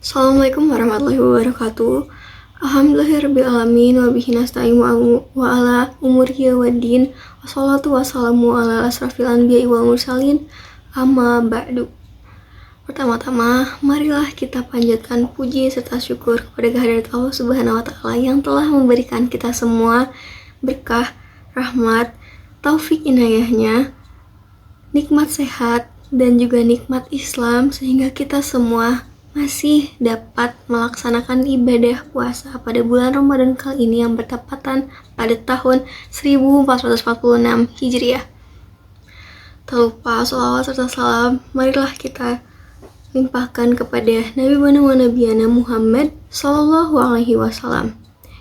Assalamualaikum warahmatullahi wabarakatuh. Alhamdulillahirrabbilalamin. Wabihi nasta'in wa ala umuri waddin. Wassalatu wassalamu ala asrafil anbiya'i wal mursalin. Amma ba'du. Pertama-tama, marilah kita panjatkan puji serta syukur kepada kehadirat Allah Subhanahu wa Ta'ala yang telah memberikan kita semua berkah, rahmat, taufik inayahnya, nikmat sehat, dan juga nikmat Islam, sehingga kita semua masih dapat melaksanakan ibadah puasa pada bulan Ramadan kali ini yang bertepatan pada tahun 1446 Hijriah. Tak lupa sholawat serta salam marilah kita limpahkan kepada Nabi wa Nabiyana Muhammad Sallallahu Alaihi Wasallam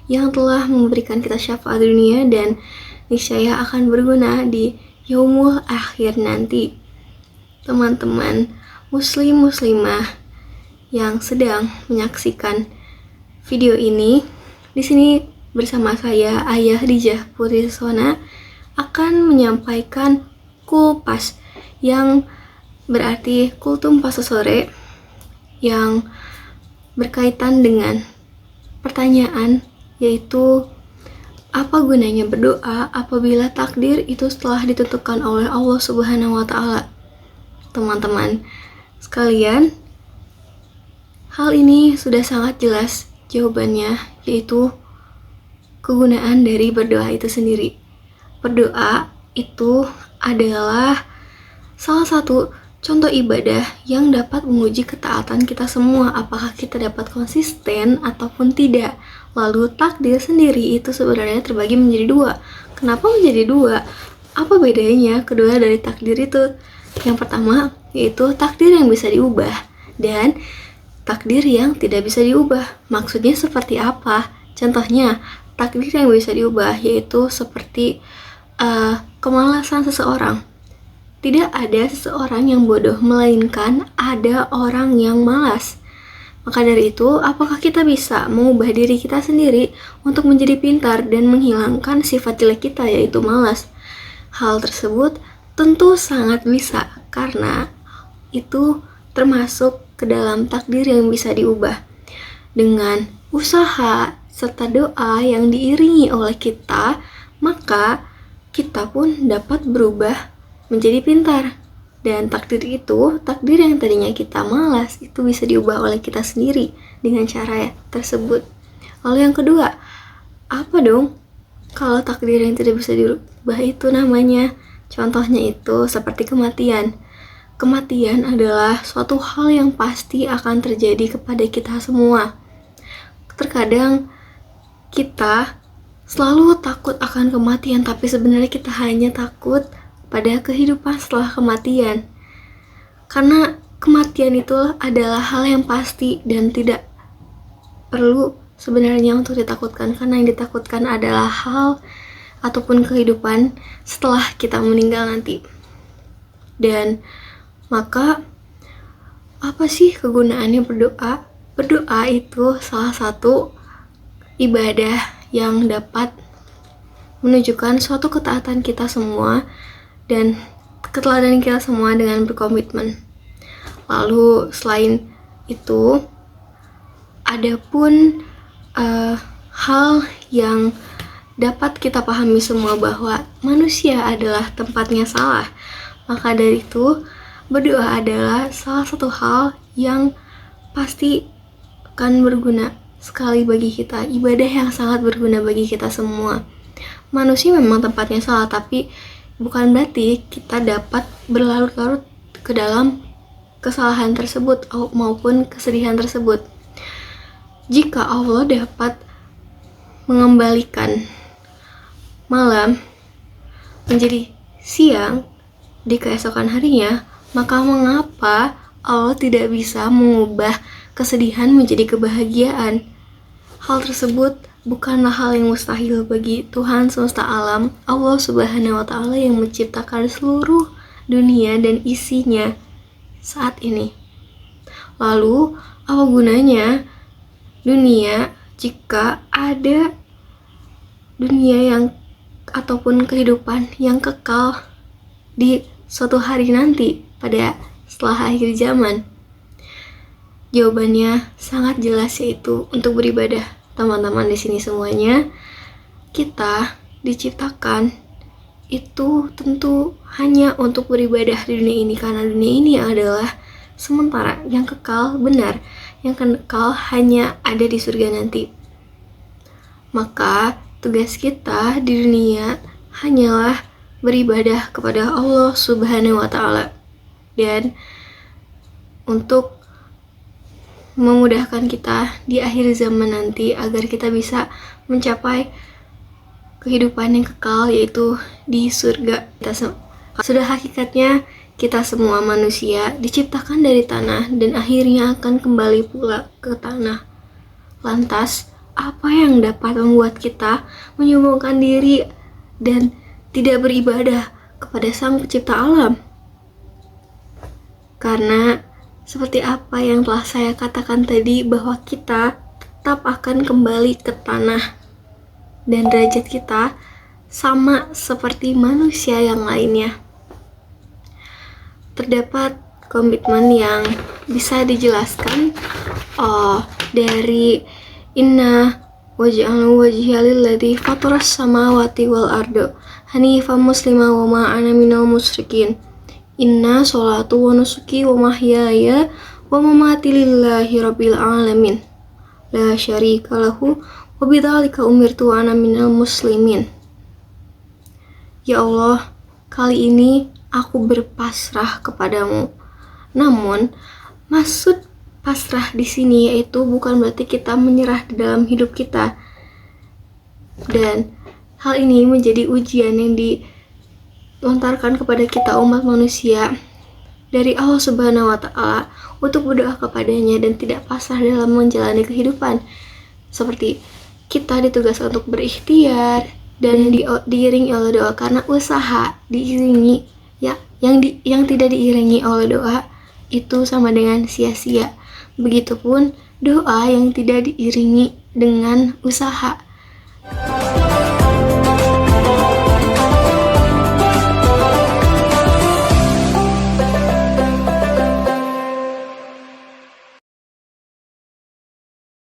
yang telah memberikan kita syafaat dunia dan niscaya akan berguna di yaumul akhir nanti. Teman-teman muslim-muslimah yang sedang menyaksikan video ini, di sini bersama saya Ayah Dijah Putri Sona akan menyampaikan kupas yang berarti kultum pas sore yang berkaitan dengan pertanyaan, yaitu apa gunanya berdoa apabila takdir itu telah ditentukan oleh Allah Subhanahu wa Ta'ala. Teman-teman sekalian, hal ini sudah sangat jelas jawabannya, yaitu kegunaan dari berdoa itu sendiri. Berdoa itu adalah salah satu contoh ibadah yang dapat menguji ketaatan kita semua, apakah kita dapat konsisten ataupun tidak. Lalu takdir sendiri itu sebenarnya terbagi menjadi dua. Kenapa menjadi dua? Apa bedanya kedua dari takdir itu? Yang pertama yaitu takdir yang bisa diubah dan takdir yang tidak bisa diubah. Maksudnya seperti apa? Contohnya, takdir yang bisa diubah yaitu seperti kemalasan seseorang. Tidak ada seseorang yang bodoh, melainkan ada orang yang malas. Maka dari itu, apakah kita bisa mengubah diri kita sendiri untuk menjadi pintar dan menghilangkan sifat jelek kita, yaitu malas? Hal tersebut tentu sangat bisa, karena itu termasuk ke dalam takdir yang bisa diubah. Dengan usaha serta doa yang diiringi oleh kita, maka kita pun dapat berubah menjadi pintar. Dan takdir itu, takdir yang tadinya kita malas, itu bisa diubah oleh kita sendiri dengan cara tersebut. Lalu yang kedua, apa dong kalau takdir yang tidak bisa diubah itu namanya? Contohnya itu seperti kematian. Kematian adalah suatu hal yang pasti akan terjadi kepada kita semua. Terkadang kita selalu takut akan kematian, tapi sebenarnya kita hanya takut pada kehidupan setelah kematian. Karena kematian itu adalah hal yang pasti dan tidak perlu sebenarnya untuk ditakutkan, karena yang ditakutkan adalah hal ataupun kehidupan setelah kita meninggal nanti. Dan maka apa sih kegunaannya berdoa? Berdoa itu salah satu ibadah yang dapat menunjukkan suatu ketaatan kita semua dan keteladanan kita semua dengan berkomitmen. Lalu selain itu, ada pun hal yang dapat kita pahami semua, bahwa manusia adalah tempatnya salah. Maka dari itu, berdoa adalah salah satu hal yang pasti akan berguna sekali bagi kita, ibadah yang sangat berguna bagi kita semua. Manusia memang tempatnya salah, tapi bukan berarti kita dapat berlarut-larut ke dalam kesalahan tersebut maupun kesedihan tersebut. Jika Allah dapat mengembalikan malam menjadi siang di keesokan harinya, maka mengapa Allah tidak bisa mengubah kesedihan menjadi kebahagiaan? Hal tersebut bukanlah hal yang mustahil bagi Tuhan semesta alam, Allah Subhanahu wa Ta'ala, yang menciptakan seluruh dunia dan isinya saat ini. Lalu, apa gunanya dunia jika ada dunia yang ataupun kehidupan yang kekal di suatu hari nanti pada setelah akhir zaman? Jawabannya sangat jelas, yaitu untuk beribadah. Teman-teman di sini semuanya, kita diciptakan itu tentu hanya untuk beribadah di dunia ini, karena dunia ini adalah sementara, yang kekal benar, yang kekal hanya ada di surga nanti. Maka tugas kita di dunia hanyalah beribadah kepada Allah Subhanahu wa Ta'ala, dan untuk memudahkan kita di akhir zaman nanti agar kita bisa mencapai kehidupan yang kekal, yaitu di surga. Sudah hakikatnya kita semua manusia diciptakan dari tanah dan akhirnya akan kembali pula ke tanah. Lantas, apa yang dapat membuat kita menyombongkan diri dan tidak beribadah kepada Sang Pencipta alam? Karena seperti apa yang telah saya katakan tadi, bahwa kita tetap akan kembali ke tanah dan derajat kita sama seperti manusia yang lainnya. Terdapat komitmen yang bisa dijelaskan dari inna waj'alna wajhiya lilladzi fataras samawati wal arda hanifan muslima wa ma ana minal musyrikin. Inna sholatu wa nusuki wa mahyaya wa mamati lillahi rabbil alamin la syarika lahu wa bidzalika umirtu wa ana minal muslimin. Ya Allah, kali ini aku berpasrah kepadamu. Namun, maksud pasrah di sini yaitu bukan berarti kita menyerah di dalam hidup kita. Dan hal ini menjadi ujian yang dilontarkan kepada kita umat manusia dari Allah Subhanahu wa Ta'ala untuk berdoa kepadanya dan tidak pasrah dalam menjalani kehidupan. Seperti kita ditugaskan untuk berikhtiar dan diiringi oleh doa, karena usaha diiringi yang tidak diiringi oleh doa itu sama dengan sia-sia. Begitupun doa yang tidak diiringi dengan usaha